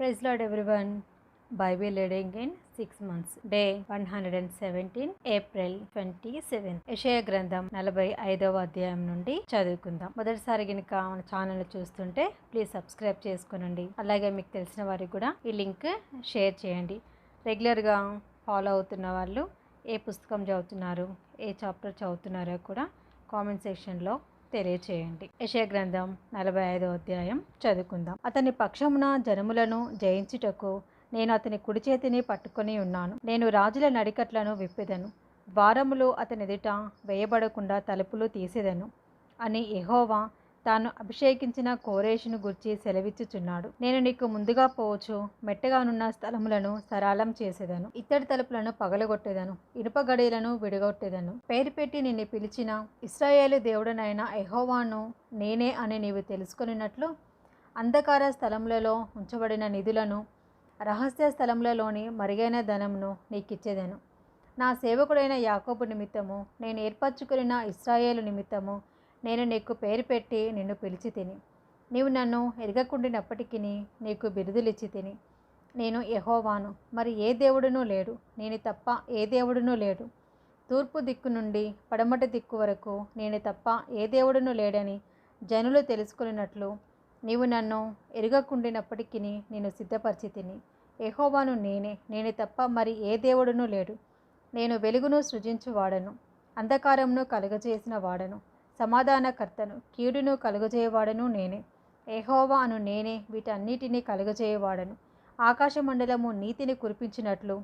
Praise Lord everyone. Bible reading in 6 months. Day 117 April 27. యెషయా గ్రంథం 45వ అధ్యాయం నుండి చదువుకుందాం. మొదటిసారి గనుక మన ఛానల్ చూస్తుంటే ప్లీజ్ సబ్స్క్రైబ్ చేసుకోనండి. అలాగే మీకు తెలిసిన వారికి కూడా ఈ లింక్ షేర్ చేయండి. రెగ్యులర్గా ఫాలో అవుతున్న వాళ్ళు ఏ పుస్తకం చదువుతున్నారు, ఏ చాప్టర్ చదువుతున్నారో కూడా కామెంట్ సెక్షన్లో తెలియచేయండి. యెషయా గ్రంథం 45వ అధ్యాయం చదువుకుందాం. అతని పక్షమున జనములను జయించుటకు నేను అతని కుడి చేతిని పట్టుకొని ఉన్నాను. నేను రాజుల నడికట్లను విప్పెదను, ద్వారములు అతని ఎదుట వేయబడకుండా తలుపులు తీసేదను అని యెహోవా తాను అభిషేకించిన కోరేషును గుర్చి సెలవిచ్చుచున్నాడు. నేను నీకు ముందుగా పోవచ్చు, మెట్టగానున్న స్థలములను సరాలం చేసేదను, ఇత్తడి తలుపులను పగలగొట్టేదను, ఇనుప గడియలను విడగొట్టేదను. పేరు పెట్టి నిన్ను పిలిచిన ఇశ్రాయేలు దేవుడనైన యెహోవాను నేనే అని నీవు తెలుసుకొనినట్లు అంధకార స్థలములలో ఉంచబడిన నిధులను, రహస్య స్థలములలోని మరుగైన ధనమును నీకిచ్చేదను. నా సేవకుడైన యాకోబు నిమిత్తము, నేను ఏర్పరచుకున్న ఇశ్రాయేలు నిమిత్తము నేను నీకు పేరు పెట్టి నిన్ను పిలిచి తిని, నీవు నన్ను ఎరగకుండినప్పటికీ నీకు బిరుదులిచ్చి తిని. నేను యెహోవాను, మరి ఏ దేవుడునూ లేడు, నేను తప్ప ఏ దేవుడునూ లేడు. తూర్పు దిక్కు నుండి పడమటి దిక్కు వరకు నేను తప్ప ఏ దేవుడునూ లేడని జనులు తెలుసుకున్నట్లు నీవు నన్ను ఎరగకుండినప్పటికీ నేను సిద్ధపరిచి తిని. యెహోవాను నేనే, నేను తప్ప మరి ఏ దేవుడునూ లేడు. నేను వెలుగును సృజించువాడను, అంధకారమును కలుగజేసిన వాడను, సమాధానకర్తను, కీడును కలుగజేయవాడను నేనే. యెహోవా అను నేనే వీటన్నిటినీ కలుగజేయవాడను. ఆకాశమండలము నీతిని కురిపించినట్లు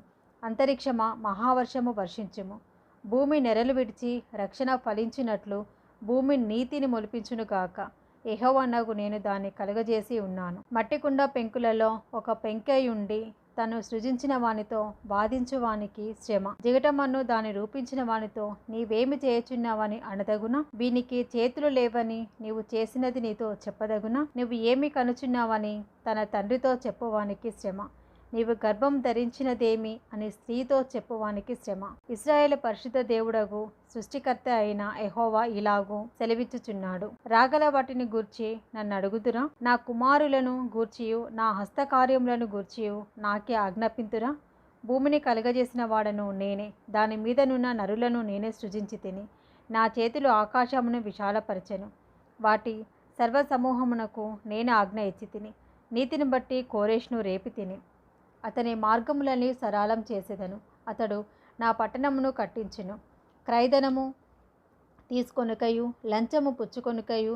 అంతరిక్షమా మహావర్షము వర్షించుము. భూమి నెరలు విడిచి రక్షణ ఫలించినట్లు భూమి నీతిని మొలిపించునుగాక. యెహోవానగు నేను దాన్ని కలుగజేసి ఉన్నాను. మట్టికుండ పెంకులలో ఒక పెంకెయుండి తను సృజించిన వానితో వాదించు వానికి శ్రమ. జిగటమన్ను దాన్ని రూపించిన వానితో నీవేమి చేయుచున్నావని అనదగునా? వీనికి చేతులు లేవని నీవు చేసినది నీతో చెప్పదగునా? నువ్వు ఏమి కనుచున్నావని తన తండ్రితో చెప్పువానికి శ్రమ. నీవు గర్భం ధరించినదేమి అని స్త్రీతో చెప్పువానికి శ్రమ. ఇశ్రాయేలు పరిశుద్ధ దేవుడగు సృష్టికర్త అయిన యెహోవా ఇలాగూ సెలవిచ్చుచున్నాడు. రాగల వాటిని గూర్చి నన్ను అడుగుదురా? నా కుమారులను గూర్చియు నా హస్తకార్యములను గూర్చియు నాకే ఆజ్ఞాపింతురా? భూమిని కలుగజేసిన వాడను నేనే, దాని మీదనున్న నరులను నేనే సృజించి తిని. నా చేతులు ఆకాశమును విశాలపరచెను, వాటి సర్వసమూహమునకు నేను ఆజ్ఞ ఇచ్చి తిని. నీతిని బట్టి కోరేషును రేపి తిని అతని మార్గములని సరళం చేసేదను. అతడు నా పట్టణమును కట్టించును. క్రయధనము తీసుకొనుకయు లంచము పుచ్చుకొనుకయు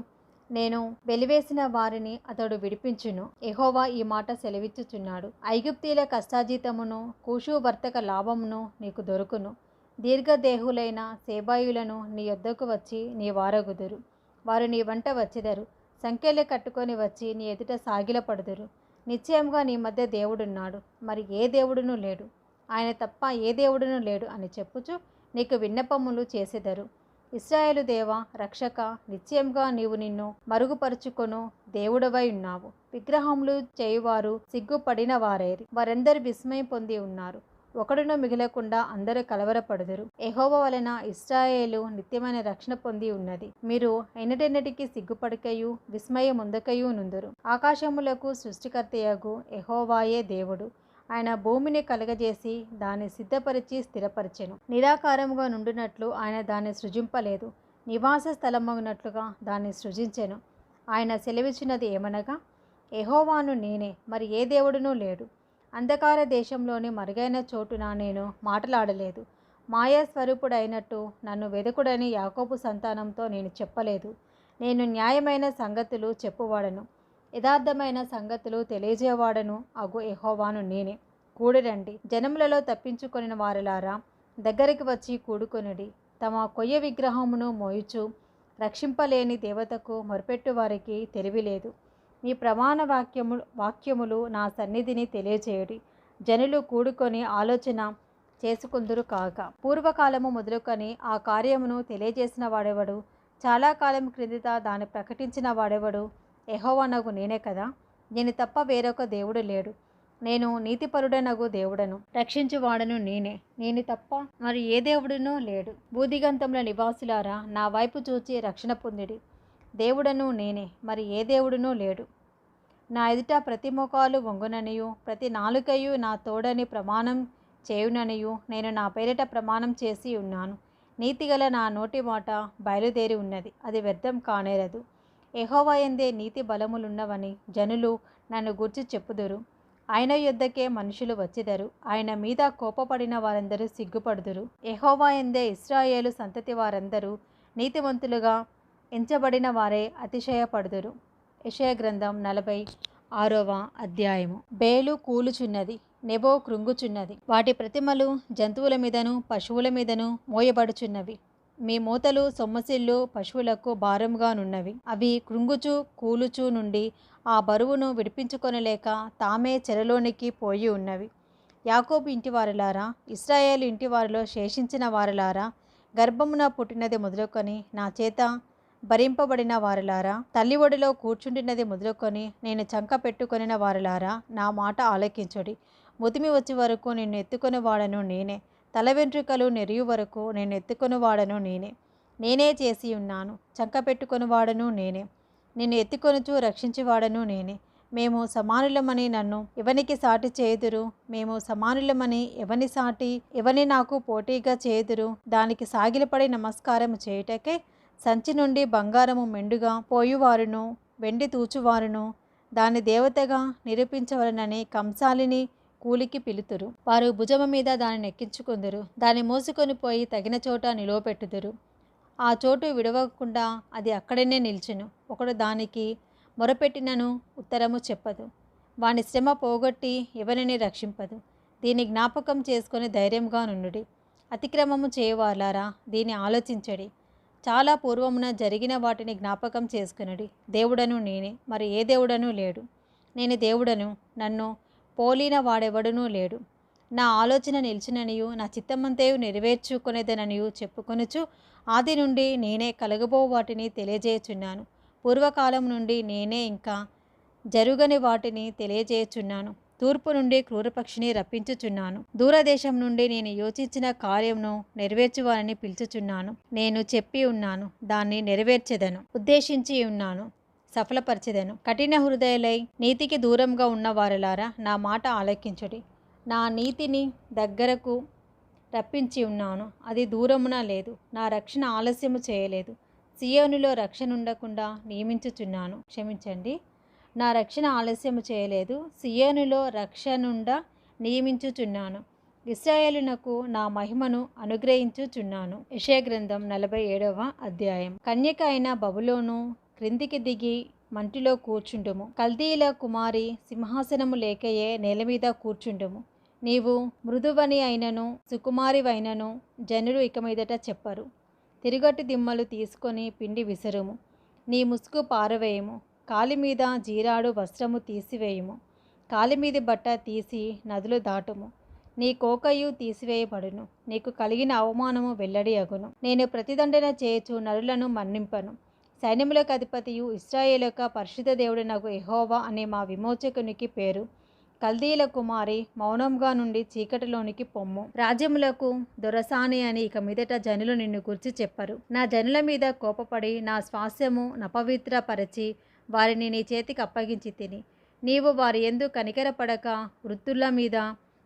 నేను వెలివేసిన వారిని అతడు విడిపించును. యెహోవా ఈ మాట సెలవిచ్చుచున్నాడు. ఐగుప్తీల కష్టాజీతమును కూషు వర్తక లాభమును నీకు దొరుకును. దీర్ఘదేహులైన సేబాయులను నీ యొద్దకు వచ్చి నీ వారగుదురు. వారు నీ వంట వచ్చెదరు, సంఖ్యలు కట్టుకొని వచ్చి నీ ఎదుట సాగిలపడుదురు. నిశ్చయంగా నీ మధ్య దేవుడున్నాడు, మరి ఏ దేవుడునూ లేడు, ఆయన తప్ప ఏ దేవుడునూ లేడు అని చెప్పుచు నీకు విన్నపములు చేసెదరు. ఇశ్రాయేలు దేవా, రక్షక, నిశ్చయంగా నీవు నిన్ను మరుగుపరుచుకొను దేవుడవై ఉన్నావు. విగ్రహములు చేయువారు సిగ్గుపడిన వారేరి, వారందరూ విస్మయం పొంది ఉన్నారు. ఒకడును మిగలకుండా అందరూ కలవరపడుదురు. యెహోవా వలన ఇశ్రాయేలు నిత్యమైన రక్షణ పొంది ఉన్నది. మీరు ఎన్నటెన్నటికి సిగ్గుపడకయు విస్మయముందకయు నుందురు. ఆకాశములకు సృష్టికర్తయగు యెహోవాయే దేవుడు. ఆయన భూమిని కలగజేసి దాన్ని సిద్ధపరిచి స్థిరపరిచెను. నిరాకారముగా నుండినట్లు ఆయన దాన్ని సృజింపలేదు, నివాస స్థలమగినట్లుగా దాన్ని సృజించెను. ఆయన సెలవిచ్చినది ఏమనగా, యెహోవాను నేనే, మరి ఏ దేవుడునూ లేడు. అంధకార దేశంలోని మరుగైన చోటున నేను మాటలాడలేదు. మాయా స్వరూపుడైనట్టు నన్ను వెదకుడని యాకోబు సంతానంతో నేను చెప్పలేదు. నేను న్యాయమైన సంగతులు చెప్పువాడను, యథార్థమైన సంగతులు తెలియజేవాడను అగు యెహోవాను నేనే. కూడిరండి, జనములలో తప్పించుకొనిన వారులారా, దగ్గరికి వచ్చి కూడుకొనుడి. తమ కొయ్య విగ్రహమును మోయుచు రక్షింపలేని దేవతకు మొరపెట్టు వారికి తెలివి లేదు. నీ ప్రమాణ వాక్యములు నా సన్నిధిని తెలియచేయుడి. జనులు కూడుకొని ఆలోచన చేసుకుందురు కాక. పూర్వకాలము మొదలుకొని ఆ కార్యమును తెలియజేసిన వాడెవడు? చాలా కాలం క్రిందట దాన్ని ప్రకటించిన వాడెవడు? యెహోవానగు నేనే కదా. నేను తప్ప వేరొక దేవుడు లేడు. నేను నీతిపరుడనగు దేవుడను, రక్షించువాడను నేనే, నేను తప్ప మరి ఏ దేవుడునూ లేడు. భూదిగంతముల నివాసులారా, నా వైపు చూచి రక్షణ పొందిడి. దేవుడను నేనే, మరి ఏ దేవుడునూ లేడు. నా ఎదుట ప్రతి మోకాలు వంగుననియు ప్రతి నాలుకయు నా తోడని ప్రమాణం చేయుననియు నేను నా పేరిట ప్రమాణం చేసి ఉన్నాను. నీతిగల నా నోటి మాట బయలుదేరి ఉన్నది, అది వ్యర్థం కానేరదు. యెహోవా యందే నీతి బలములున్నవని జనులు నన్ను గూర్చి చెప్పుదురు. ఆయన యొద్దకే మనుషులు వచ్చిదరు. ఆయన మీద కోపపడిన వారందరూ సిగ్గుపడుదురు. యెహోవా యందే ఇశ్రాయేలు సంతతి వారందరూ నీతిమంతులుగా ఎంచబడిన వారే అతిశయపడుదురు. యెషయా గ్రంథం 46వ అధ్యాయము. బేలు కూలుచున్నది, నెబో కృంగుచున్నది. వాటి ప్రతిమలు జంతువుల మీదను పశువుల మీదను మోయబడుచున్నవి. మీ మూతలు సొమ్మసిల్లు పశువులకు భారముగానున్నవి. అవి కృంగుచు కూలుచు నుండి ఆ బరువును విడిపించుకొనలేక తామే చెరలోనికి పోయి ఉన్నవి. యాకోబు ఇంటివారులారా, ఇశ్రాయేలు ఇంటివారిలో శేషించిన వారులారా, గర్భమున పుట్టినది మొదలుకొని నా చేత భరింపబడిన వారులారా, తల్లి ఒడిలో కూర్చుండినది మొదలుకొని నేను చంక పెట్టుకొనిన వారులారా, నా మాట ఆలకించుడి. ముదిమి వచ్చే వరకు నిన్ను ఎత్తుకొని వాడను నేనే, తల వెంట్రుకలు నెరియు వరకు నేను ఎత్తుకొని వాడను నేనే. నేనే చేసి ఉన్నాను, చంక పెట్టుకొని వాడను నేనే, నిన్ను ఎత్తుకొనుచు రక్షించేవాడను నేనే. మేము సమానులమని నన్ను ఎవనికి సాటి చేయుదురు? మేము సమానులమని ఎవని నాకు పోటీగా చేయుదురు? దానికి సాగిలపడి నమస్కారం చేయుటకే సంచి నుండి బంగారము మెండుగా పోయువారును వెండి తూచువారును దాని దేవతగా నిరూపించవలనని కంసాలిని కూలికి పిలుతురు. వారు భుజము మీద దానిని ఎక్కించుకుందురు, దాన్ని మోసుకొని పోయి తగిన చోట నిలువపెట్టుదురు. ఆ చోటు విడవకుండా అది అక్కడనే నిల్చును. ఒకడు దానికి మొరపెట్టినను ఉత్తరము చెప్పదు, వాని శ్రమ పోగొట్టి ఎవరిని రక్షింపదు. దీన్ని జ్ఞాపకం చేసుకొని ధైర్యంగా నుండుడి. అతిక్రమము చేయవాలారా, దీన్ని ఆలోచించడి. చాలా పూర్వమున జరిగిన వాటిని జ్ఞాపకం చేసుకునుడి. దేవుడను నేనే, మరి ఏ దేవుడను లేడు. నేను దేవుడను, నన్ను పోలిన వాడెవడునూ లేడు. నా ఆలోచన నిలిచిననియు నా చిత్తమంతయు నెరవేర్చుకునేదననియు చెప్పుకొనుచు ఆది నుండి నేనే కలగబో వాటిని తెలియజేయుచున్నాను. పూర్వకాలం నుండి నేనే ఇంకా జరుగని వాటిని తెలియజేయుచున్నాను. తూర్పు నుండి క్రూరపక్షిని రప్పించుచున్నాను. దూరదేశం నుండి నేను యోచించిన కార్యమును నెరవేర్చువాలని పిలుచుచున్నాను. నేను చెప్పి ఉన్నాను, దాన్ని నెరవేర్చెదను. ఉద్దేశించి ఉన్నాను, సఫలపరచెదను. కఠిన హృదయులై నీతికి దూరంగా ఉన్న వారులారా, నా మాట ఆలకించుడి. నా నీతిని దగ్గరకు రప్పించి ఉన్నాను, అది దూరమున లేదు. నా రక్షణ ఆలస్యము చేయలేదు. సియోనులో రక్షణ ఉండకుండా నియమించుచున్నాను. నా రక్షణ ఆలస్యము చేయలేదు, సియోనులో రక్షణుండ నియమించుచున్నాను. ఇశ్రాయేలునకు నా మహిమను అనుగ్రహించుచున్నాను. యెషయా గ్రంథం 47వ అధ్యాయం. కన్యక అయిన బబులోను, క్రిందికి దిగి మంటిలో కూర్చుండుము. కల్దీల కుమారి, సింహాసనము లేకయే నేల మీద కూర్చుండుము. నీవు మృదువని అయినను సుకుమారివైనను జనులు ఇక మీదట చెప్పరు. తిరుగటి దిమ్మలు తీసుకొని పిండి విసరుము. నీ ముసుగు పారవేయము. కాలి మీద జీరాడు వస్త్రము తీసివేయుము. కాలి మీది బట్ట తీసి నదులు దాటుము. నీ కోకయు తీసివేయబడును. నీకు కలిగిన అవమానము వెల్లడి అగును. నేను ప్రతిదండన చేయుచు నరులను మన్నింపను. సైన్యములకు అధిపతియు ఇశ్రాయేలు యొక్క పరిశుద్ధ దేవుడనగు యెహోవా అనే మా విమోచకునికి పేరు. కల్దీల కుమారి, మౌనంగా నుండి చీకటిలోనికి పొమ్ము. రాజ్యములకు దొరసాని అని ఇక మీదట జనులు నిన్ను గురించి చెప్పరు. నా జనుల మీద కోపపడి నా స్వాస్యము నపవిత్రపరచి వారిని నీ చేతికి అప్పగించి తిని, నీవు వారి యందు కనికరపడక వృద్ధుల మీద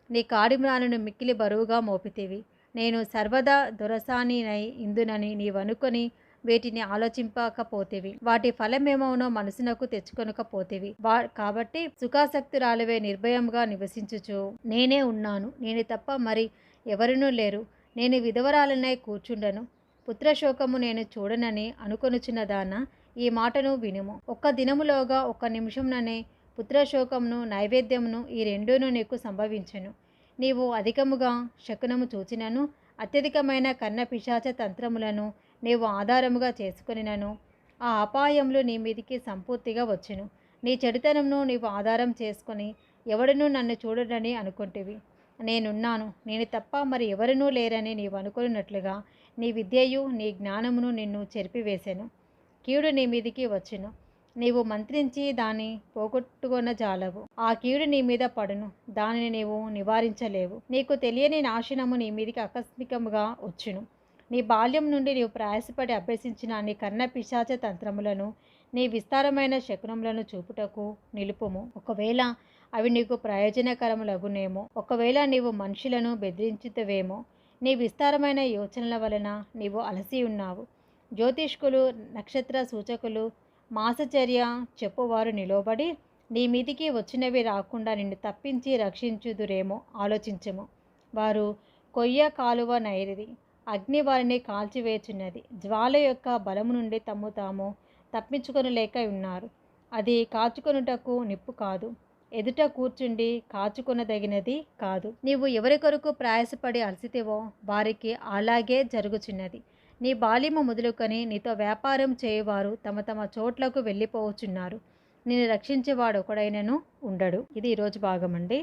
నీ కాడిమ్రాలను మిక్కిలి బరువుగా మోపితివి. నేను సర్వదా దొరసానినై ఇందునని నీవనుకొని వీటిని ఆలోచింపకపోతివి. వాటి ఫలమేమవునో మనసునకు తెచ్చుకొనకపోతివి. కాబట్టి సుఖాసక్తురాలివే నిర్భయంగా నివసించుచు నేనే ఉన్నాను, నేను తప్ప మరి ఎవరునూ లేరు. నేను విధవరాలనై కూర్చుండను. పుత్రశోకము నేను చూడనని అనుకొనుచున్న దాన, ఈ మాటను వినుము. ఒక్క దినములోగా, ఒక్క నిమిషంననే పుత్రశోకమును నైవేద్యమును ఈ రెండూను నీకు సంభవించెను. నీవు అధికముగా శకునము చూచినను, అత్యధికమైన కన్న పిశాచ తంత్రములను నీవు ఆధారముగా చేసుకొనినను, ఆ అపాయములు నీ మీదికి సంపూర్తిగా వచ్చును. నీ చెడుతనమును నీవు ఆధారం చేసుకొని ఎవడునూ నన్ను చూడడని అనుకుంటివి. నేనున్నాను, నేను తప్ప మరి ఎవరునూ లేరని నీవు అనుకున్నట్లుగా నీ విద్యయు నీ జ్ఞానమును నిన్ను చెరిపివేసెను. కీడు నీ మీదికి వచ్చును. నీవు మంత్రించి దాన్ని పోగొట్టుకొన జాలవు. ఆ కీడు నీ మీద పడును, దానిని నీవు నివారించలేవు. నీకు తెలియని నాశనము నీ మీదికి ఆకస్మికముగా వచ్చును. నీ బాల్యం నుండి నీవు ప్రయాసపడి అభ్యసించిన నీ కన్న పిశాచ తంత్రములను నీ విస్తారమైన శకునములను చూపుటకు నిలుపుము. ఒకవేళ అవి నీకు ప్రయోజనకరములగునేమో. ఒకవేళ నీవు మనుషులను బెదిరించుతవేమో. నీ విస్తారమైన యోచనల వలన నీవు అలసి ఉన్నావు. జ్యోతిష్కులు, నక్షత్ర సూచకులు, మాసచర్య చెప్పువారు నిలబడి నీ మీదికి వచ్చినవి రాకుండా నిన్ను తప్పించి రక్షించుదురేమో ఆలోచించము. వారు కొయ్య కాలువ నైరిది, అగ్ని వారిని కాల్చివేచున్నది. జ్వాల యొక్క బలము నుండి తమ్ము తాము తప్పించుకొనలేక ఉన్నారు. అది కాచుకొనుటకు నిప్పు కాదు, ఎదుట కూర్చుండి కాచుకొనదగినది కాదు. నీవు ఎవరి కొరకు ప్రయాసపడి అలసితివో వారికి అలాగే జరుగుచున్నది. నీ బాల్యము మొదలుకొని నీతో వ్యాపారం చేయువారు తమ తమ చోట్లకు వెళ్ళిపోవచ్చున్నారు. నిన్ను రక్షించేవాడు ఒకడైనను ఉండడు. ఇది ఈరోజు భాగం అండి.